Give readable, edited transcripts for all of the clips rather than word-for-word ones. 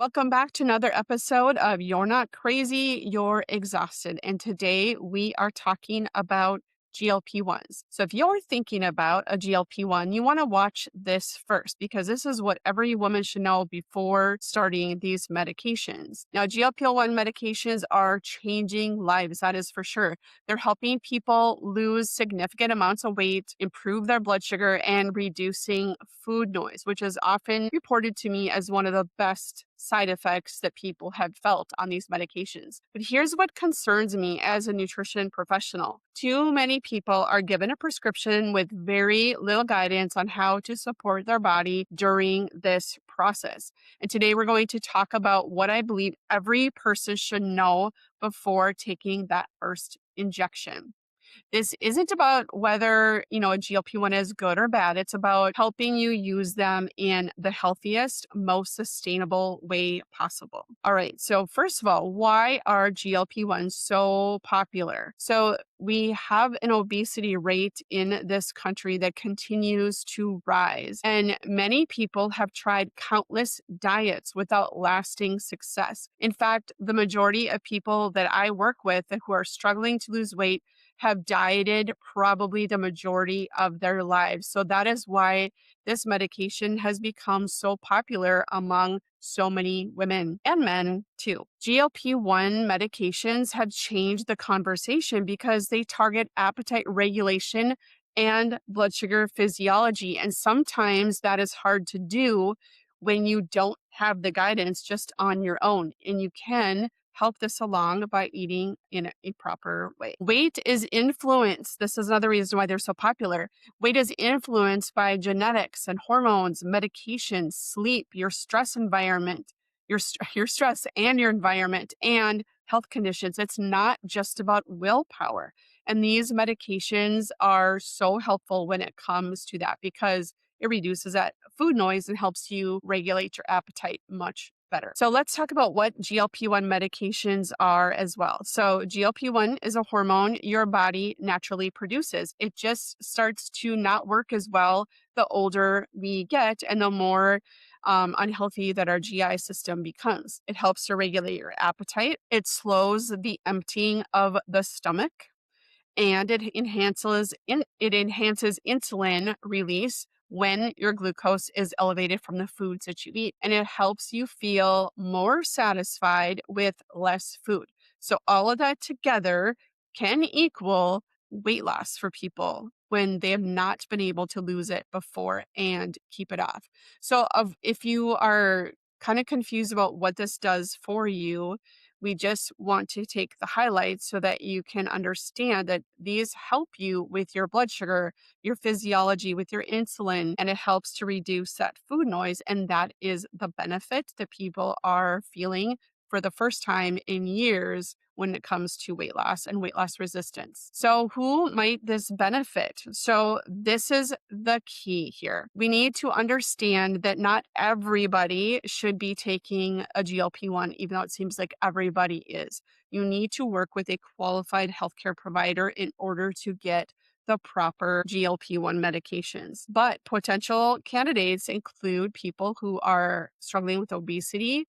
Welcome back to another episode of You're Not Crazy, You're Exhausted. And today we are talking about GLP-1s. So if you're thinking about a GLP-1, you want to watch this first because this is what every woman should know before starting these medications. Now, GLP-1 medications are changing lives, that is for sure. They're helping people lose significant amounts of weight, improve their blood sugar, and reducing food noise, which is often reported to me as one of the best side effects that people have felt on these medications. But here's what concerns me as a nutrition professional. Too many people are given a prescription with very little guidance on how to support their body during this process. And today we're going to talk about what I believe every person should know before taking that first injection. This isn't about whether, a GLP-1 is good or bad. It's about helping you use them in the healthiest, most sustainable way possible. All right. So first of all, why are GLP-1s so popular? So we have an obesity rate in this country that continues to rise. And many people have tried countless diets without lasting success. In fact, the majority of people that I work with who are struggling to lose weight have dieted probably the majority of their lives. So that is why this medication has become so popular among so many women and men too. GLP-1 medications have changed the conversation because they target appetite regulation and blood sugar physiology. And sometimes that is hard to do when you don't have the guidance just on your own. And you can help this along by eating in a proper way. Weight is influenced. This is another reason why they're so popular. Weight is influenced by genetics and hormones, medications, sleep, your stress environment, your stress and your environment and health conditions. It's not just about willpower. And these medications are so helpful when it comes to that because it reduces that food noise and helps you regulate your appetite much better. So let's talk about what GLP-1 medications are as well. So GLP-1 is a hormone your body naturally produces. It just starts to not work as well the older we get and the more unhealthy that our GI system becomes. It helps to regulate your appetite. It slows the emptying of the stomach and it enhances insulin release when your glucose is elevated from the foods that you eat. And it helps you feel more satisfied with less food. So all of that together can equal weight loss for people when they have not been able to lose it before and keep it off. So if you are kind of confused about what this does for you, we just want to take the highlights so that you can understand that these help you with your blood sugar, your physiology, with your insulin, and it helps to reduce that food noise. And that is the benefit that people are feeling for the first time in years when it comes to weight loss and weight loss resistance. So who might this benefit? So this is the key here. We need to understand that not everybody should be taking a GLP-1, even though it seems like everybody is. You need to work with a qualified healthcare provider in order to get the proper GLP-1 medications. But potential candidates include people who are struggling with obesity.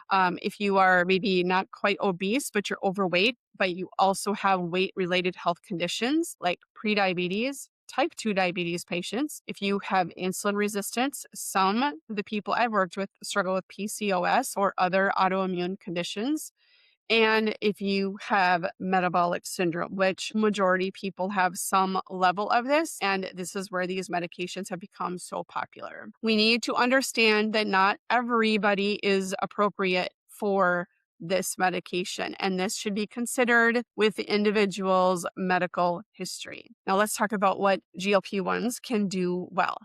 If you are maybe not quite obese, but you're overweight, but you also have weight-related health conditions like prediabetes, type 2 diabetes patients. If you have insulin resistance, some of the people I've worked with struggle with PCOS or other autoimmune conditions. And if you have metabolic syndrome, which majority people have some level of this, and this is where these medications have become so popular. We need to understand that not everybody is appropriate for this medication, and this should be considered with the individual's medical history. Now let's talk about what GLP-1s can do well.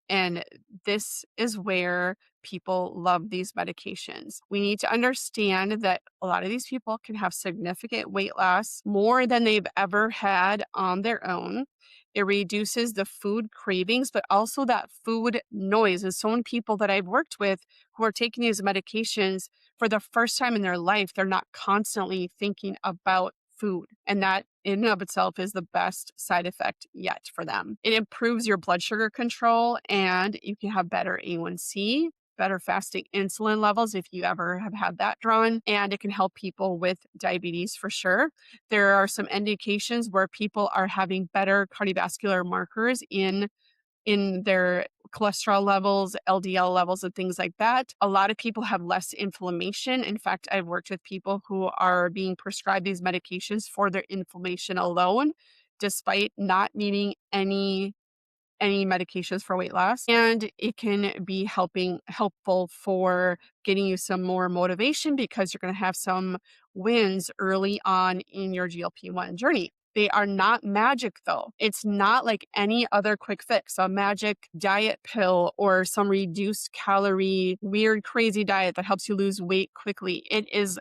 And this is where people love these medications. We need to understand that a lot of these people can have significant weight loss, more than they've ever had on their own. It reduces the food cravings, but also that food noise. And so many people that I've worked with who are taking these medications for the first time in their life, they're not constantly thinking about food. And that in and of itself is the best side effect yet for them. It improves your blood sugar control and you can have better A1C, better fasting insulin levels if you ever have had that drawn, and it can help people with diabetes for sure. There are some indications where people are having better cardiovascular markers in their cholesterol levels, LDL levels, and things like that. A lot of people have less inflammation. In fact, I've worked with people who are being prescribed these medications for their inflammation alone, despite not needing any medications for weight loss. And it can be helpful for getting you some more motivation because you're going to have some wins early on in your GLP-1 journey. They are not magic though. It's not like any other quick fix, a magic diet pill or some reduced calorie, weird, crazy diet that helps you lose weight quickly. It is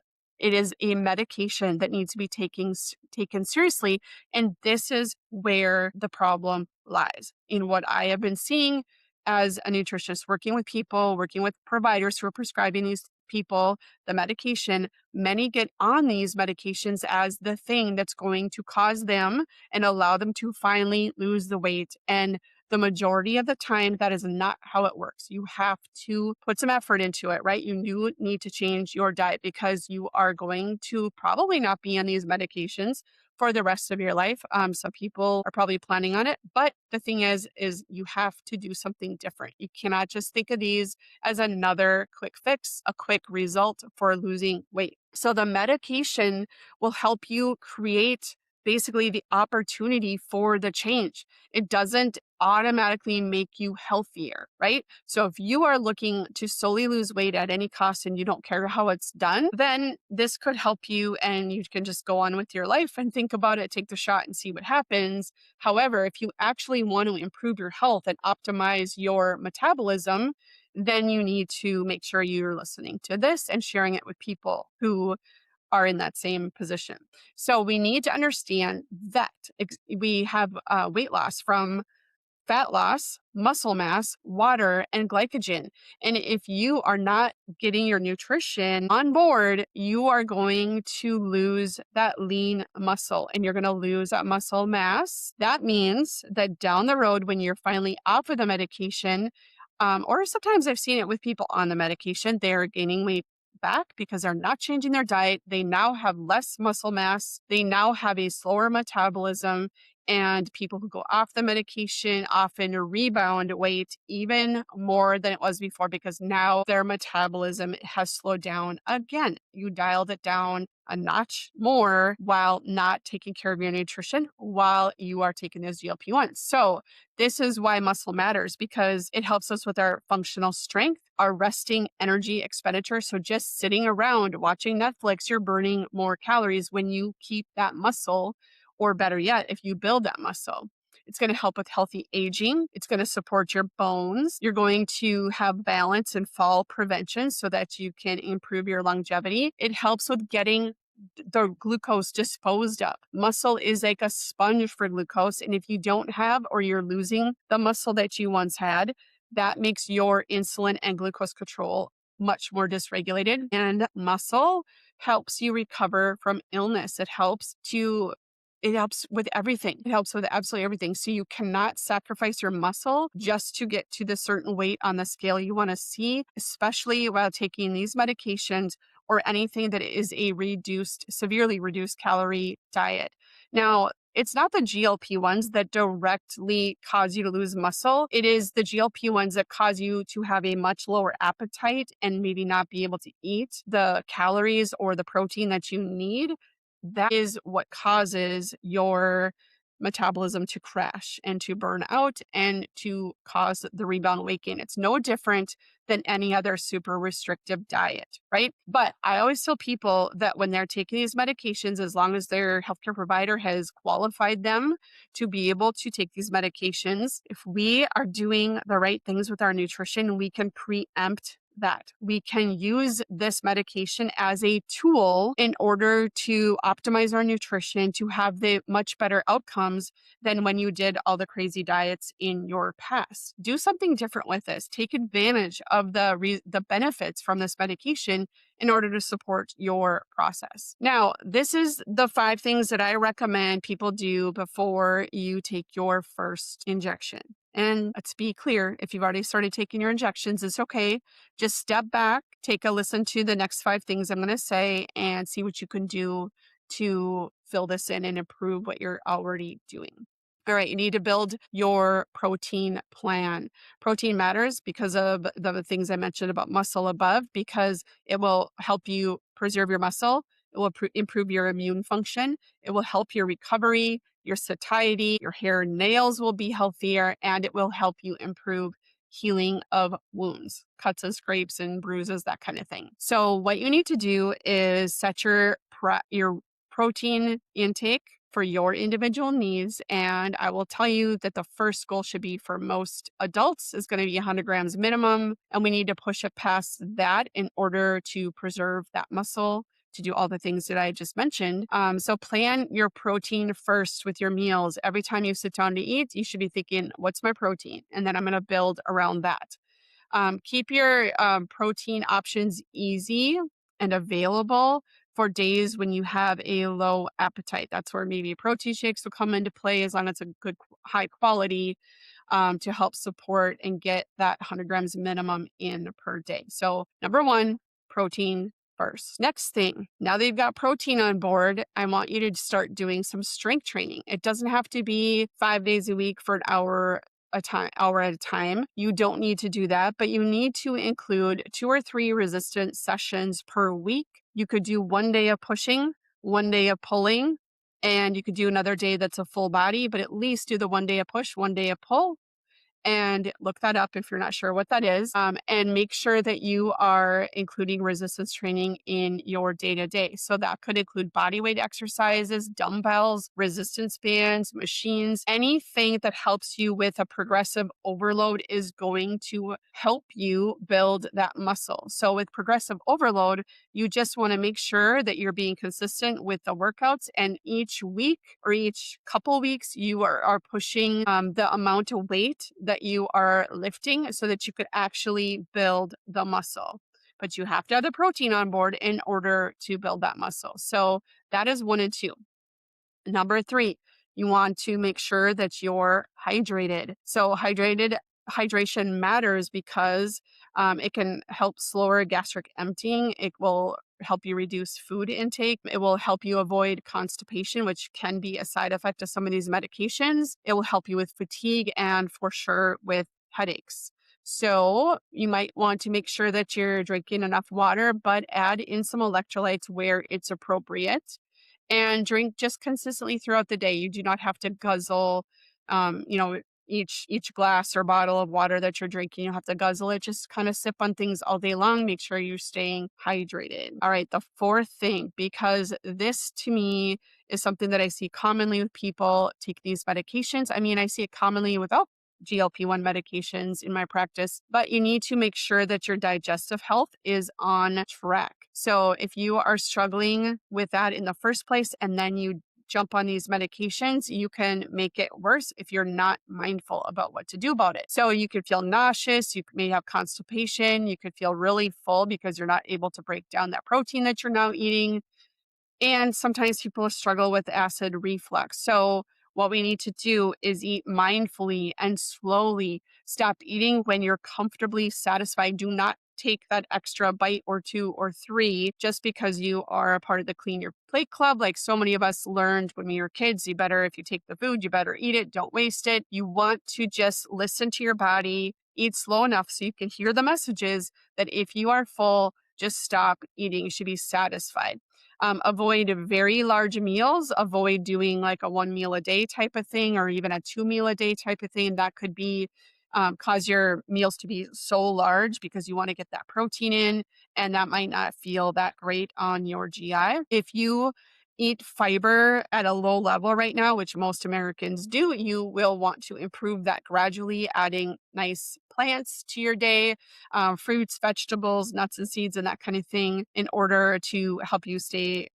a medication that needs to be taken seriously. And this is where the problem lies in what I have been seeing as a nutritionist, working with people, working with providers who are prescribing these people the medication. Many get on these medications as the thing that's going to cause them and allow them to finally lose the weight. And the majority of the time, that is not how it works. You have to put some effort into it, right? You do need to change your diet because you are going to probably not be on these medications for the rest of your life. Some people are probably planning on it, but the thing is you have to do something different. You cannot just think of these as another quick fix, a quick result for losing weight. So the medication will help you create basically the opportunity for the change. It doesn't automatically make you healthier, right? So if you are looking to solely lose weight at any cost and you don't care how it's done, then this could help you and you can just go on with your life and think about it, take the shot and see what happens. However, if you actually want to improve your health and optimize your metabolism, then you need to make sure you're listening to this and sharing it with people who are in that same position. So we need to understand that we have weight loss from fat loss, muscle mass, water, and glycogen. And if you are not getting your nutrition on board, you are going to lose that lean muscle and you're going to lose that muscle mass. That means that down the road, when you're finally off of the medication, or sometimes I've seen it with people on the medication, they're gaining weight back because they're not changing their diet. They now have less muscle mass. They now have a slower metabolism. And people who go off the medication often rebound weight even more than it was before because now their metabolism has slowed down again. You dialed it down a notch more while not taking care of your nutrition while you are taking those GLP-1s. So this is why muscle matters because it helps us with our functional strength, our resting energy expenditure. So just sitting around watching Netflix, you're burning more calories when you keep that muscle. Or better yet, if you build that muscle, it's going to help with healthy aging. It's going to support your bones. You're going to have balance and fall prevention so that you can improve your longevity. It helps with getting the glucose disposed of. Muscle is like a sponge for glucose. And if you don't have or you're losing the muscle that you once had, that makes your insulin and glucose control much more dysregulated. And muscle helps you recover from illness. It helps with everything. It helps with absolutely everything. So you cannot sacrifice your muscle just to get to the certain weight on the scale you want to see, especially while taking these medications or anything that is a severely reduced calorie diet. Now, it's not the GLP-1s that directly cause you to lose muscle. It is the GLP-1s that cause you to have a much lower appetite and maybe not be able to eat the calories or the protein that you need. That is what causes your metabolism to crash and to burn out and to cause the rebound weight gain. It's no different than any other super restrictive diet, right? But I always tell people that when they're taking these medications, as long as their healthcare provider has qualified them to be able to take these medications, if we are doing the right things with our nutrition, we can preempt that. We can use this medication as a tool in order to optimize our nutrition to have the much better outcomes than when you did all the crazy diets in your past. Do something different with this. Take advantage of the benefits from this medication in order to support your process. Now, this is the 5 things that I recommend people do before you take your first injection. And let's be clear, if you've already started taking your injections, it's okay. Just step back, take a listen to the next 5 things I'm going to say, and see what you can do to fill this in and improve what you're already doing. All right, you need to build your protein plan. Protein matters because of the things I mentioned about muscle above, because it will help you preserve your muscle. It will improve your immune function. It will help your recovery, your satiety, your hair and nails will be healthier, and it will help you improve healing of wounds, cuts and scrapes and bruises, that kind of thing. So what you need to do is set your protein intake for your individual needs. And I will tell you that the first goal should be for most adults is going to be 100 grams minimum. And we need to push it past that in order to preserve that muscle, to do all the things that I just mentioned. So plan your protein first with your meals. Every time you sit down to eat, you should be thinking, what's my protein? And then I'm going to build around that. Keep your protein options easy and available for days when you have a low appetite. That's where maybe protein shakes will come into play, as long as it's a good, high quality, to help support and get that 100 grams minimum in per day. So, number one, protein first. Next thing, now that you've got protein on board, I want you to start doing some strength training. It doesn't have to be 5 days a week for an hour hour at a time. You don't need to do that, but you need to include 2 or 3 resistance sessions per week. You could do 1 day of pushing, 1 day of pulling, and you could do another day that's a full body, but at least do the 1 day of push, 1 day of pull, and look that up if you're not sure what that is. And make sure that you are including resistance training in your day-to-day. So that could include body weight exercises, dumbbells, resistance bands, machines. Anything that helps you with a progressive overload is going to help you build that muscle. So with progressive overload, you just want to make sure that you're being consistent with the workouts, and each week or each couple weeks you are pushing the amount of weight that you are lifting so that you could actually build the muscle. But you have to have the protein on board in order to build that muscle. So that is 1 and 2. Number 3, you want to make sure that you're hydrated. So hydration matters because it can help slower gastric emptying. It will help you reduce food intake. It will help you avoid constipation, which can be a side effect of some of these medications. It will help you with fatigue and for sure with headaches. So you might want to make sure that you're drinking enough water, but add in some electrolytes where it's appropriate, and drink just consistently throughout the day. You do not have to guzzle, um, you know, each glass or bottle of water that you're drinking. You have to guzzle it. Just kind of sip on things all day long. Make sure you're staying hydrated. All right, the fourth thing, because this to me is something that I see commonly with people take these medications. I mean, I see it commonly without GLP-1 medications in my practice, but you need to make sure that your digestive health is on track. So if you are struggling with that in the first place and then you jump on these medications, you can make it worse if you're not mindful about what to do about it. So you could feel nauseous, you may have constipation, you could feel really full because you're not able to break down that protein that you're now eating. And sometimes people struggle with acid reflux. So what we need to do is eat mindfully and slowly. Stop eating when you're comfortably satisfied. Do not take that extra bite or 2 or 3 just because you are a part of the Clean Your Plate Club. Like so many of us learned when we were kids, if you take the food, you better eat it. Don't waste it. You want to just listen to your body, eat slow enough so you can hear the messages that if you are full, just stop eating. You should be satisfied. Avoid very large meals. Avoid doing like a 1 meal a day type of thing, or even a 2 meal a day type of thing. That could be cause your meals to be so large because you want to get that protein in, and that might not feel that great on your GI. If you eat fiber at a low level right now, which most Americans do, you will want to improve that gradually, adding nice plants to your day, fruits, vegetables, nuts and seeds, and that kind of thing in order to help you stay,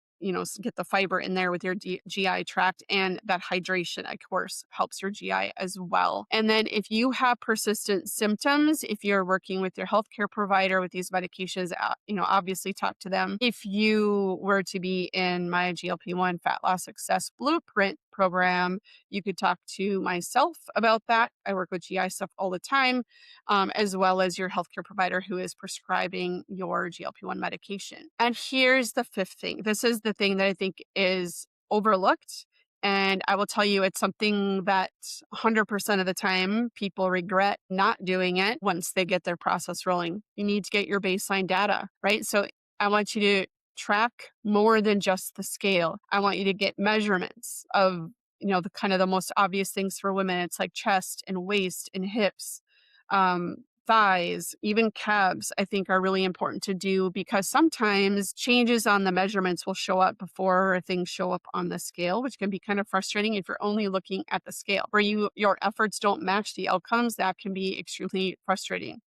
get the fiber in there with your GI tract. And that hydration, of course, helps your GI as well. And then if you have persistent symptoms, if you're working with your healthcare provider with these medications, obviously talk to them. If you were to be in my GLP-1 fat loss success blueprint program. You could talk to myself about that. I work with GI stuff all the time, as well as your healthcare provider who is prescribing your GLP-1 medication. And here's the fifth thing. This is the thing that I think is overlooked. And I will tell you, it's something that 100% of the time people regret not doing it once they get their process rolling. You need to get your baseline data, right? So I want you to track more than just the scale. I want you to get measurements of, the kind of the most obvious things for women. It's like chest and waist and hips, um, thighs, even calves, I think are really important to do because sometimes changes on the measurements will show up before things show up on the scale, which can be kind of frustrating if you're only looking at the scale. Where your efforts don't match the outcomes, that can be extremely frustrating.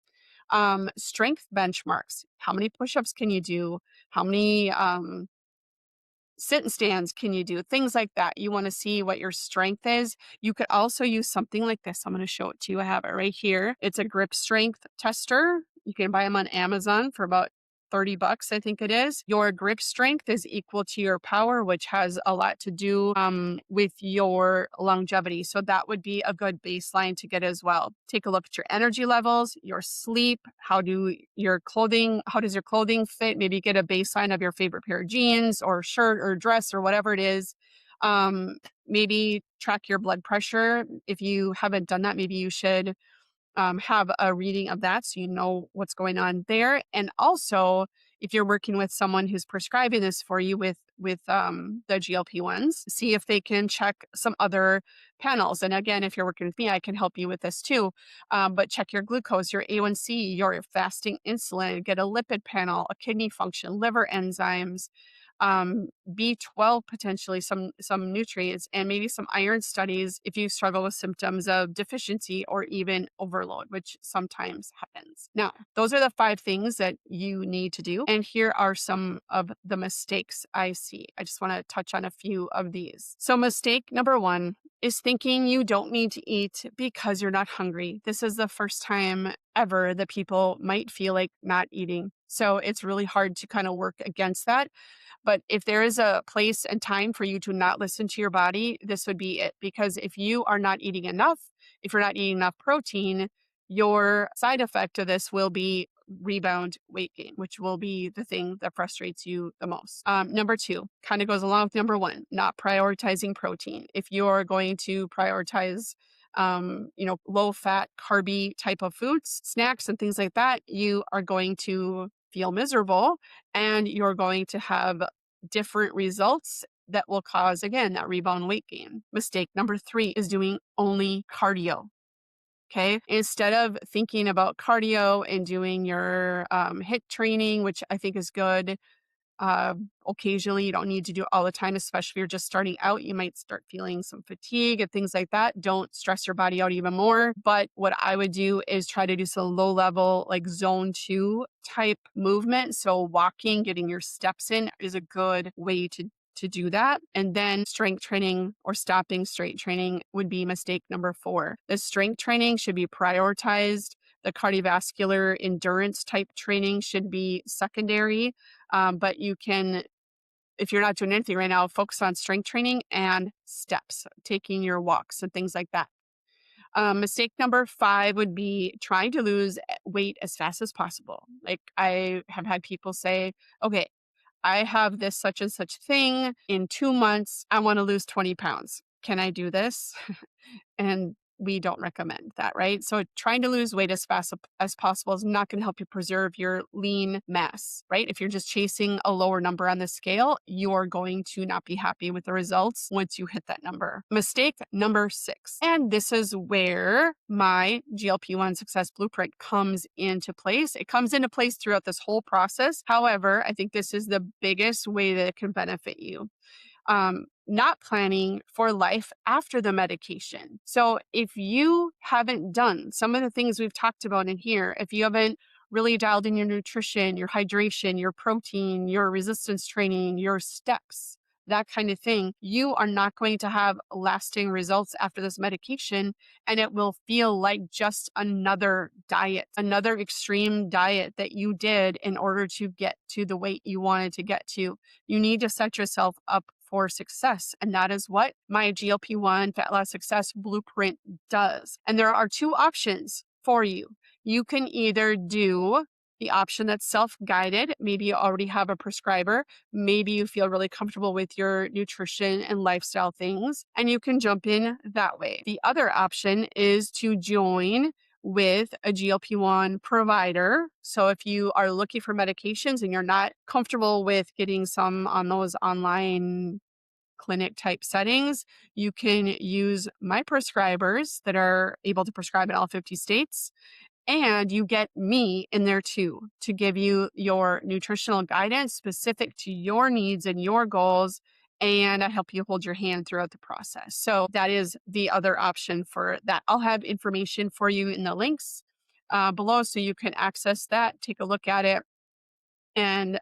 Strength benchmarks. How many push-ups can you do? How many sit and stands can you do? Things like that. You want to see what your strength is. You could also use something like this. I'm going to show it to you. I have it right here. It's a grip strength tester. You can buy them on Amazon for about $30, I think it is. Your grip strength is equal to your power, which has a lot to do with your longevity. So that would be a good baseline to get as well. Take a look at your energy levels, your sleep, how does your clothing fit? Maybe get a baseline of your favorite pair of jeans or shirt or dress or whatever it is. Maybe track your blood pressure. If you haven't done that, maybe you should have a reading of that so you know what's going on there. And also, if you're working with someone who's prescribing this for you with the GLP-1s, see if they can check some other panels. And again, if you're working with me, I can help you with this too. But check your glucose, your A1C, your fasting insulin, get a lipid panel, a kidney function, liver enzymes, B12, potentially some nutrients, and maybe some iron studies if you struggle with symptoms of deficiency or even overload, which sometimes happens. Now, those are the 5 things that you need to do. And here are some of the mistakes I see. I just want to touch on a few of these. So mistake number 1 is thinking you don't need to eat because you're not hungry. This is the first time ever that people might feel like not eating. So it's really hard to kind of work against that. But if there is a place and time for you to not listen to your body, this would be it. Because if you are not eating enough, if you're not eating enough protein, your side effect of this will be rebound weight gain, which will be the thing that frustrates you the most. Number 2 kind of goes along with number 1, not prioritizing protein. If you're going to prioritize low fat, carby type of foods, snacks and things like that, you are going to feel miserable and you're going to have different results that will cause, again, that rebound weight gain. Mistake number 3 is doing only cardio. Okay. Instead of thinking about cardio and doing your HIIT training, which I think is good, occasionally, you don't need to do it all the time, especially if you're just starting out. You might start feeling some fatigue and things like that. Don't stress your body out even more. But what I would do is try to do some low level, like zone 2 type movement. So walking, getting your steps in is a good way to do that. And then strength training or stopping strength training would be mistake number 4. The strength training should be prioritized. The cardiovascular endurance type training should be secondary. But you can, if you're not doing anything right now, focus on strength training and steps, taking your walks and things like that. Mistake number 5 would be trying to lose weight as fast as possible. Like I have had people say, okay, I have this such and such thing in 2 months. I want to lose 20 pounds. Can I do this? And we don't recommend that, right? So trying to lose weight as fast as possible is not going to help you preserve your lean mass, right? If you're just chasing a lower number on the scale, you're going to not be happy with the results once you hit that number. Mistake number 6. And this is where my GLP-1 Success Blueprint comes into place. It comes into place throughout this whole process. However, I think this is the biggest way that it can benefit you. Not planning for life after the medication. So if you haven't done some of the things we've talked about in here, if you haven't really dialed in your nutrition, your hydration, your protein, your resistance training, your steps, that kind of thing, you are not going to have lasting results after this medication. And it will feel like just another diet, another extreme diet that you did in order to get to the weight you wanted to get to. You need to set yourself up for success. And that is what my GLP-1 Fat Loss Success Blueprint does. And there are two options for you. You can either do the option that's self-guided. Maybe you already have a prescriber. Maybe you feel really comfortable with your nutrition and lifestyle things, and you can jump in that way. The other option is to join with a GLP-1 provider. So if you are looking for medications and you're not comfortable with getting some on those online clinic type settings, you can use my prescribers that are able to prescribe in all 50 states. And you get me in there too to give you your nutritional guidance specific to your needs and your goals. And I help you hold your hand throughout the process. So that is the other option for that. I'll have information for you in the links below so you can access that, take a look at it, and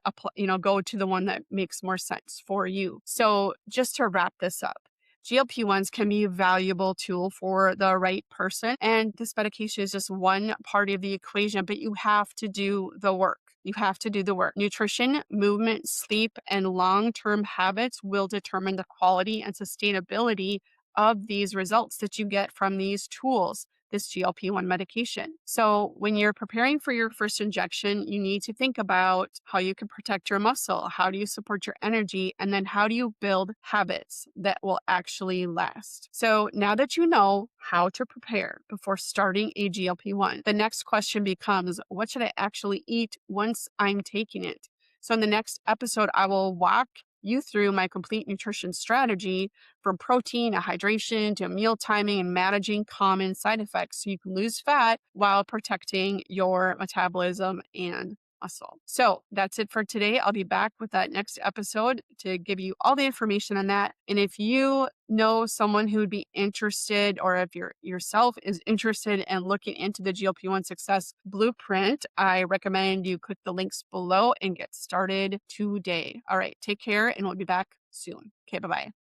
go to the one that makes more sense for you. So just to wrap this up, GLP-1s can be a valuable tool for the right person. And this medication is just one part of the equation, but you have to do the work. You have to do the work. Nutrition, movement, sleep, and long-term habits will determine the quality and sustainability of these results that you get from these tools, this GLP-1 medication. So when you're preparing for your first injection, you need to think about how you can protect your muscle, how do you support your energy, and then how do you build habits that will actually last. So now that you know how to prepare before starting a GLP-1, the next question becomes, what should I actually eat once I'm taking it? So in the next episode, I will walk you through my complete nutrition strategy from protein to hydration to meal timing and managing common side effects so you can lose fat while protecting your metabolism and muscle. So that's it for today. I'll be back with that next episode to give you all the information on that. And if you know someone who would be interested, or if yourself is interested in looking into the GLP-1 Success Blueprint, I recommend you click the links below and get started today. All right, take care, and we'll be back soon. Okay, bye-bye.